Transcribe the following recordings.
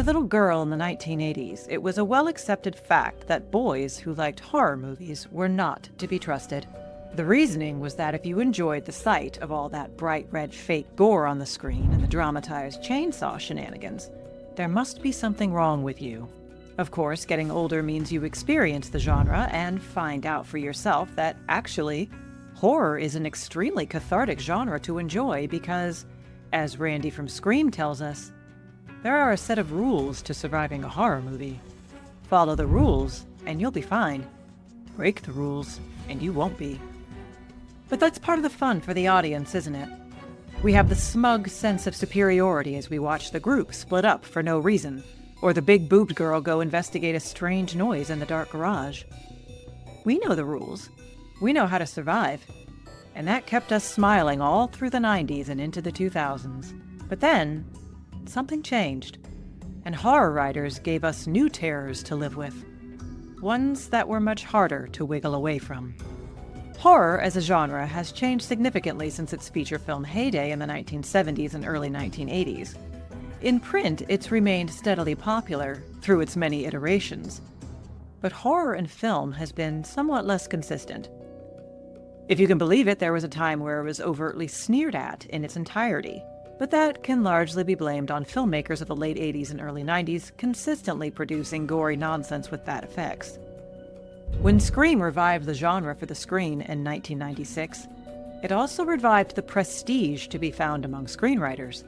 a little girl in the 1980s, it was a well-accepted fact that boys who liked horror movies were not to be trusted. The reasoning was that if you enjoyed the sight of all that bright red fake gore on the screen and the dramatized chainsaw shenanigans, there must be something wrong with you. Of course, getting older means you experience the genre and find out for yourself that actually, horror is an extremely cathartic genre to enjoy because, as Randy from Scream tells us, there are a set of rules to surviving a horror movie. Follow the rules and you'll be fine. Break the rules and you won't be. But that's part of the fun for the audience, isn't it? We have the smug sense of superiority as we watch the group split up for no reason, or the big-boobed girl go investigate a strange noise in the dark garage. We know the rules. We know how to survive. And that kept us smiling all through the 90s and into the 2000s. But then, something changed, and horror writers gave us new terrors to live with. Ones that were much harder to wiggle away from. Horror as a genre has changed significantly since its feature film heyday in the 1970s and early 1980s. In print, it's remained steadily popular through its many iterations. But horror in film has been somewhat less consistent. If you can believe it, there was a time where it was overtly sneered at in its entirety. But that can largely be blamed on filmmakers of the late 80s and early 90s consistently producing gory nonsense with bad effects. When Scream revived the genre for the screen in 1996, it also revived the prestige to be found among screenwriters,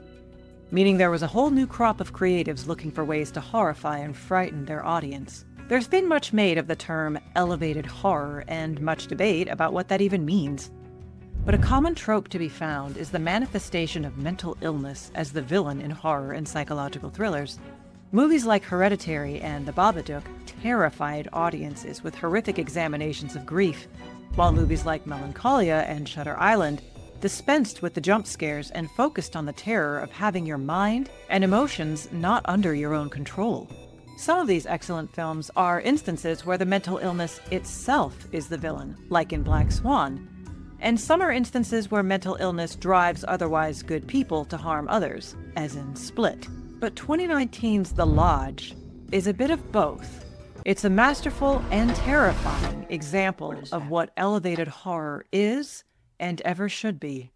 meaning there was a whole new crop of creatives looking for ways to horrify and frighten their audience. There's been much made of the term elevated horror and much debate about what that even means. But a common trope to be found is the manifestation of mental illness as the villain in horror and psychological thrillers. Movies like Hereditary and The Babadook terrified audiences with horrific examinations of grief, while movies like Melancholia and Shutter Island dispensed with the jump scares and focused on the terror of having your mind and emotions not under your own control. Some of these excellent films are instances where the mental illness itself is the villain, like in Black Swan, and some are instances where mental illness drives otherwise good people to harm others, as in Split. But 2019's The Lodge is a bit of both. It's a masterful and terrifying example of what elevated horror is and ever should be.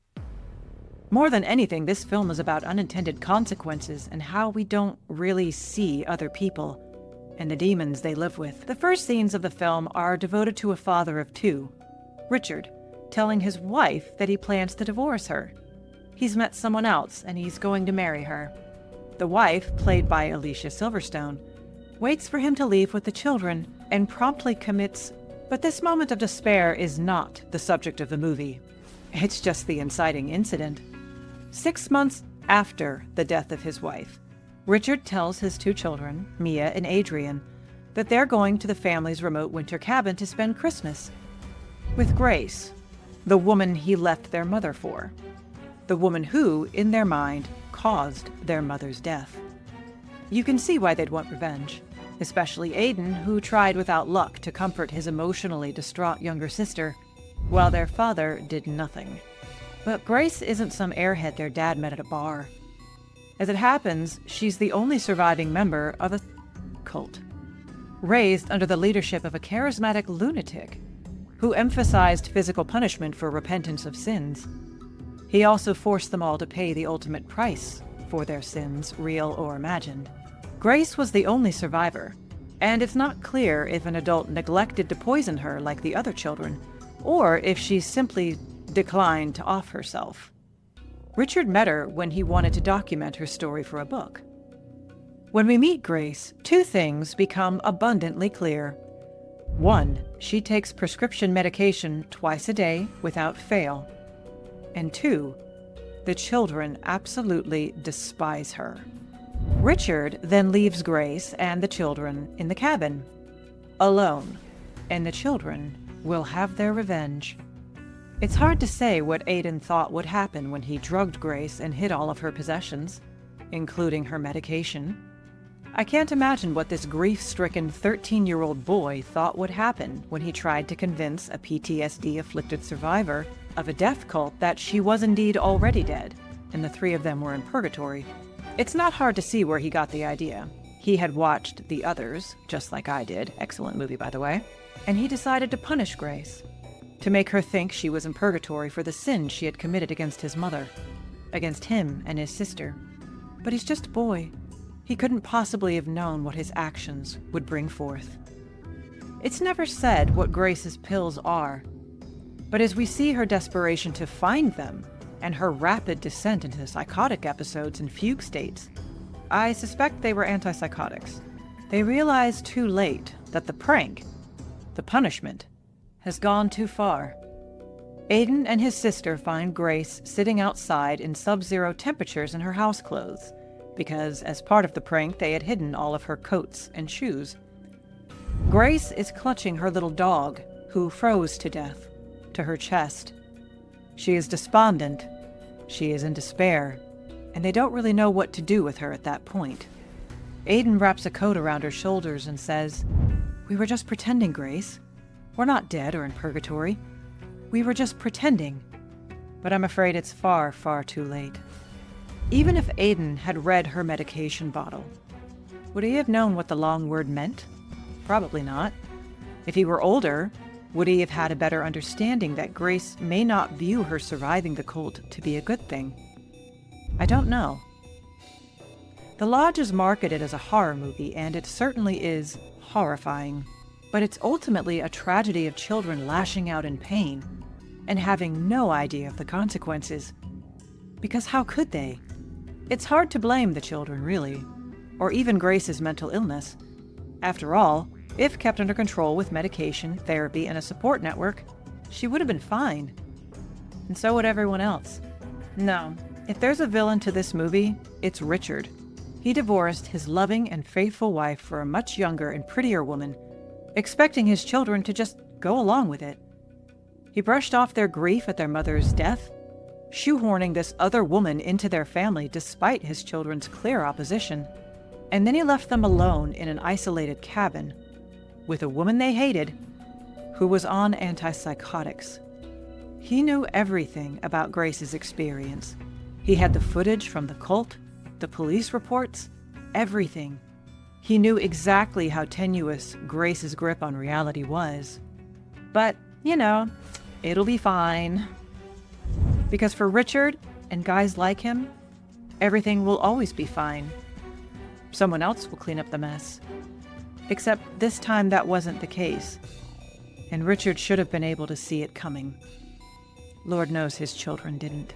More than anything, this film is about unintended consequences and how we don't really see other people and the demons they live with. The first scenes of the film are devoted to a father of two, Richard, telling his wife that he plans to divorce her. He's met someone else and he's going to marry her. The wife, played by Alicia Silverstone, waits for him to leave with the children and promptly commits. But this moment of despair is not the subject of the movie. It's just the inciting incident. 6 months after the death of his wife, Richard tells his two children, Mia and Adrian, that they're going to the family's remote winter cabin to spend Christmas with Grace, the woman he left their mother for, the woman who, in their mind, caused their mother's death. You can see why they'd want revenge, especially Aiden, who tried without luck to comfort his emotionally distraught younger sister, while their father did nothing. But Grace isn't some airhead their dad met at a bar. As it happens, she's the only surviving member of a cult, raised under the leadership of a charismatic lunatic who emphasized physical punishment for repentance of sins. He also forced them all to pay the ultimate price for their sins, real or imagined. Grace was the only survivor, and it's not clear if an adult neglected to poison her like the other children, or if she simply declined to off herself. Richard met her when he wanted to document her story for a book. When we meet Grace, two things become abundantly clear. One, she takes prescription medication twice a day without fail. And two, the children absolutely despise her. Richard then leaves Grace and the children in the cabin, alone, and the children will have their revenge. It's hard to say what Aiden thought would happen when he drugged Grace and hid all of her possessions, including her medication. I can't imagine what this grief-stricken 13-year-old boy thought would happen when he tried to convince a PTSD-afflicted survivor of a death cult that she was indeed already dead, and the three of them were in purgatory. It's not hard to see where he got the idea. He had watched The Others, just like I did, excellent movie by the way, and he decided to punish Grace, to make her think she was in purgatory for the sin she had committed against his mother, against him and his sister. But he's just a boy. He couldn't possibly have known what his actions would bring forth. It's never said what Grace's pills are, but as we see her desperation to find them and her rapid descent into psychotic episodes and fugue states, I suspect they were antipsychotics. They realize too late that the prank, the punishment, has gone too far. Aiden and his sister find Grace sitting outside in sub-zero temperatures in her house clothes, because as part of the prank they had hidden all of her coats and shoes. Grace is clutching her little dog, who froze to death, to her chest. She is despondent. She is in despair, and they don't really know what to do with her at that point. Aiden wraps a coat around her shoulders and says, "We were just pretending, Grace. We're not dead or in purgatory. We were just pretending." But I'm afraid it's far, far too late. Even if Aiden had read her medication bottle, would he have known what the long word meant? Probably not. If he were older, would he have had a better understanding that Grace may not view her surviving the cult to be a good thing? I don't know. The Lodge is marketed as a horror movie, and it certainly is horrifying. But it's ultimately a tragedy of children lashing out in pain and having no idea of the consequences. Because how could they? It's hard to blame the children, really, or even Grace's mental illness. After all, if kept under control with medication, therapy, and a support network, she would have been fine. And so would everyone else. No, if there's a villain to this movie, it's Richard. He divorced his loving and faithful wife for a much younger and prettier woman, expecting his children to just go along with it. He brushed off their grief at their mother's death, shoehorning this other woman into their family despite his children's clear opposition, and then he left them alone in an isolated cabin with a woman they hated who was on antipsychotics. He knew everything about Grace's experience. He had the footage from the cult, the police reports, everything. He knew exactly how tenuous Grace's grip on reality was. But, it'll be fine. Because for Richard and guys like him, everything will always be fine. Someone else will clean up the mess. Except this time that wasn't the case, and Richard should have been able to see it coming. Lord knows his children didn't.